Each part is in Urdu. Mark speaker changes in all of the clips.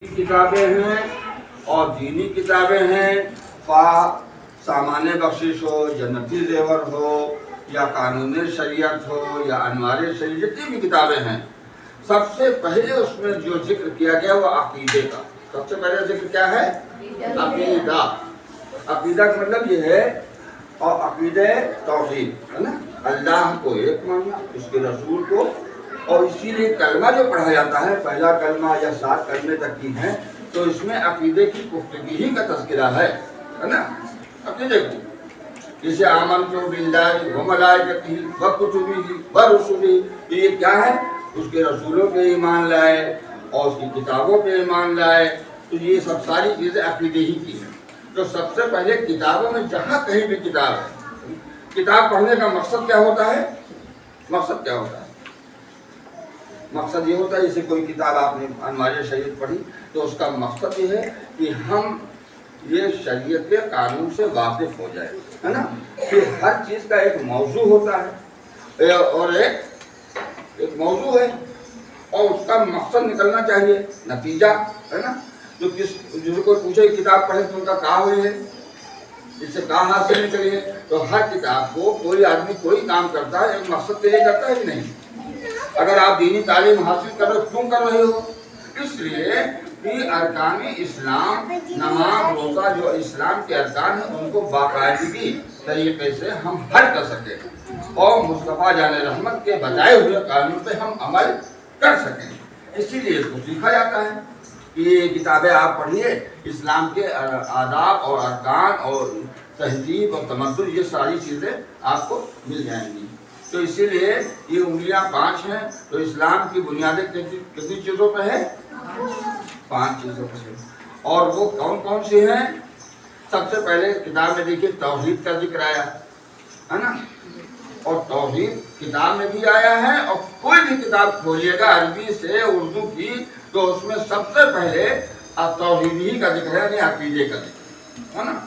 Speaker 1: کتابیں ہیں اور دینی کتابیں ہیں، خواہ سامان بخشش ہو، جنتی زیور ہو، یا قانون شریعت ہو، یا انوار شریعت، جتنی بھی کتابیں ہیں، سب سے پہلے اس میں جو ذکر کیا گیا وہ عقیدے کا۔ سب سے پہلے ذکر کیا ہے؟ عقیدہ۔ عقیدہ کا مطلب یہ ہے، اور عقیدہ توحید ہے نا، اللہ کو ایک ماننا، اس کے رسول کو، اور اسی لیے کلمہ جو پڑھا جاتا ہے، پہلا کلمہ یا 7 کلمے تک کی ہیں، تو اس میں عقیدے کی پختگی ہی کا تذکرہ ہے نا، عقیدے کو۔ جسے آمنت باللہ و ملائکتہ و کتبہ و رسلہ، یہ کیا ہے؟ اس کے رسولوں پہ ایمان لائے اور اس کی کتابوں پہ ایمان لائے، تو یہ سب ساری چیزیں عقیدے ہی کی ہیں۔ تو سب سے پہلے کتابوں میں جہاں کہیں بھی کتاب ہے، کتاب پڑھنے کا مقصد کیا ہوتا ہے؟ مقصد کیا ہوتا ہے؟ مقصد یہ ہوتا ہے، جیسے کوئی کتاب آپ نے انوار شریعت پڑھی تو اس کا مقصد یہ ہے کہ ہم یہ شریعت کے قانون سے واقف ہو جائے، ہے نا۔ کہ ہر چیز کا ایک موضوع ہوتا ہے اور ایک موضوع ہے، اور اس کا مقصد نکلنا چاہیے، نتیجہ، ہے نا۔ جو جسے کوئی پوچھے کتاب پڑھے تو ان کا کہا ہوئی ہے، اس سے کہا حاصل نکلی ہے۔ تو ہر کتاب کو کوئی آدمی کوئی کام کرتا ہے، ایک مقصد کے لیے کرتا ہے کہ نہیں؟ اگر آپ دینی تعلیم حاصل کر رہے ہو، کیوں کر رہے ہو؟ اس لیے کہ ارکان اسلام، نماز، روزہ، جو اسلام کے ارکان ہیں، ان کو باقاعدگی طریقے سے ہم حل کر سکیں اور مصطفیٰ جان رحمت کے بتائے ہوئے قانون پہ ہم عمل کر سکیں۔ اسی لیے اس کو سیکھا جاتا ہے کہ یہ کتابیں آپ پڑھیے، اسلام کے آداب اور ارکان اور تہذیب اور تمدن، یہ ساری چیزیں آپ کو مل جائیں گی۔ تو اسی لیے یہ انگلیاں 5 ہیں، تو اسلام کی بنیادیں کتنی چیزوں پہ ہے؟ 5 چیزوں پہ ہے۔ اور وہ کون کون سی ہیں؟ سب سے پہلے کتاب میں دیکھیے توحید کا ذکر آیا ہے نا، اور توحید کتاب میں بھی آیا ہے، اور کوئی بھی کتاب کھولیے گا عربی سے اردو کی تو اس میں سب سے پہلے توحید ہی کا ذکر ہے، یعنی عقیدے کا ذکر ہے نا۔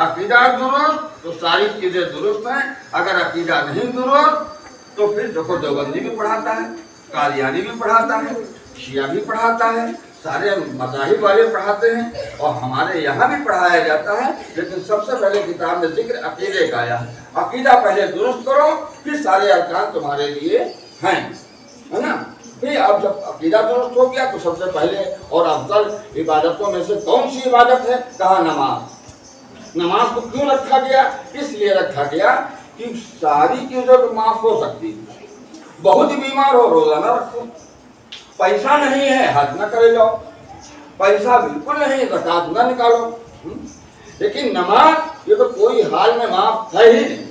Speaker 1: عقیدہ درست تو ساری چیزیں درست ہیں، اگر عقیدہ نہیں درست تو پھر دیکھو دیوبندی بھی پڑھاتا ہے، قادیانی بھی پڑھاتا ہے، شیعہ بھی پڑھاتا ہے، سارے مذاہب والے پڑھاتے ہیں، اور ہمارے یہاں بھی پڑھایا جاتا ہے، لیکن سب سے پہلے کتاب میں ذکر عقیدے کا آیا ہے۔ عقیدہ پہلے درست کرو، پھر سارے ارکان تمہارے لیے ہیں، ہے نا۔ پھر اب جب عقیدہ درست ہو گیا تو سب سے پہلے اور افضل عبادتوں میں سے کون سی عبادت ہے؟ کہا نماز۔ نماز کو کیوں رکھا گیا؟ اس لیے رکھا گیا کہ ساری چیزیں تو معاف ہو سکتی، بہت ہی بیمار ہو روزہ نہ رکھو، پیسہ نہیں ہے حج نہ کرے جاؤ، پیسہ بالکل نہیں زکات نہ نکالو، لیکن نماز یہ تو کوئی حال میں معاف ہے ہی نہیں،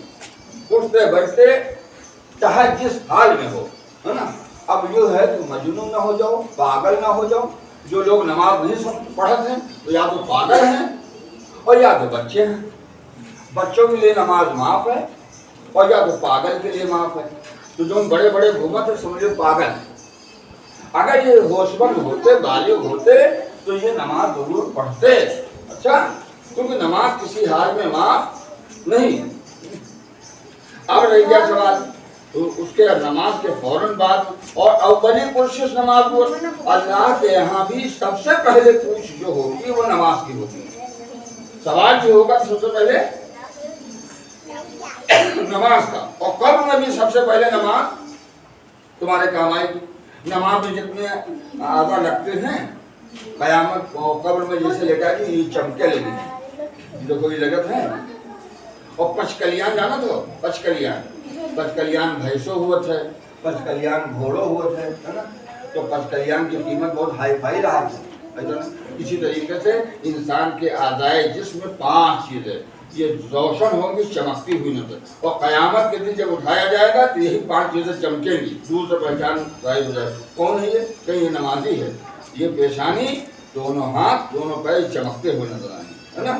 Speaker 1: اٹھتے بیٹھتے چاہے جس حال میں ہو، ہے نا۔ اب یہ ہے کہ مجنون نہ ہو جاؤ، پاگل نہ ہو جاؤ۔ جو لوگ نماز نہیں پڑھتے ہیں تو یا تو پاگل ہیں اور یا تو بچے ہیں۔ بچوں کے لیے نماز معاف ہے اور یا تو پاگل کے لیے معاف ہے۔ تو جو بڑے بڑے گھومت ہے سمجھو پاگل ہیں۔ اگر یہ ہوش مند ہوتے، بالغ ہوتے تو یہ نماز ضرور پڑھتے، اچھا، کیونکہ نماز کسی حال میں معاف نہیں۔ اب رہ گیا سوال اس کے نماز کے فوراً بعد، اور اولی پرشش نماز وہ اللہ کے یہاں بھی سب سے پہلے پوچھ جو ہوگی وہ نماز کی ہوگی۔ سوال جو ہوگا سب سے پہلے نماز کا، اور قبر میں بھی سب سے پہلے نماز تمہارے کام آئے گی۔ نماز میں جتنے اعضاء لگتے ہیں قیامت قبر میں جیسے لگا کہ یہ چمکے لگی، دیکھو یہ لگت ہے۔ اور پچکلیان جانا تو پچکلیان بھینسوں ہوت ہے، پچکلیان گھوڑوں ہوت ہے نا۔ تو پچکلیان کی قیمت بہت ہائی فائی رہا ہے۔ اسی طریقے سے انسان کے اعضائے جسم میں 5 چیزیں یہ روشن ہوں گی، چمکتی ہوئی نظر، اور قیامت کے دن جب اٹھایا جائے گا تو یہی 5 چیزیں چمکیں گی، دور سے پہچان ظاہر ہو جائے۔ کون ہے یہ؟ کہ یہ نمازی ہے، یہ پیشانی، دونوں ہاتھ، دونوں پیر چمکتے ہوئے نظر آئیں گے، ہے نا۔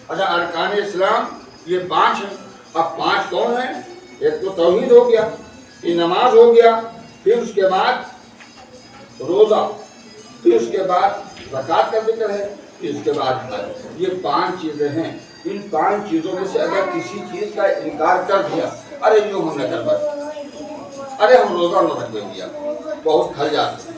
Speaker 1: اچھا، ارکان اسلام یہ 5 ہیں۔ اب 5 کون ہیں؟ ایک تو توحید ہو گیا، یہ نماز ہو گیا، پھر اس کے بعد روزہ، پھر اس کے بعد زکات کا ذکر ہے، پھر اس کے بعد حج۔ یہ 5 چیزیں ہیں۔ ان 5 چیزوں میں سے اگر کسی چیز کا انکار کر دیا، ارے یوں ہم نے کر بس، ارے ہم روزہ نہ رکھ دیا، بہت کھل جاتے ہیں،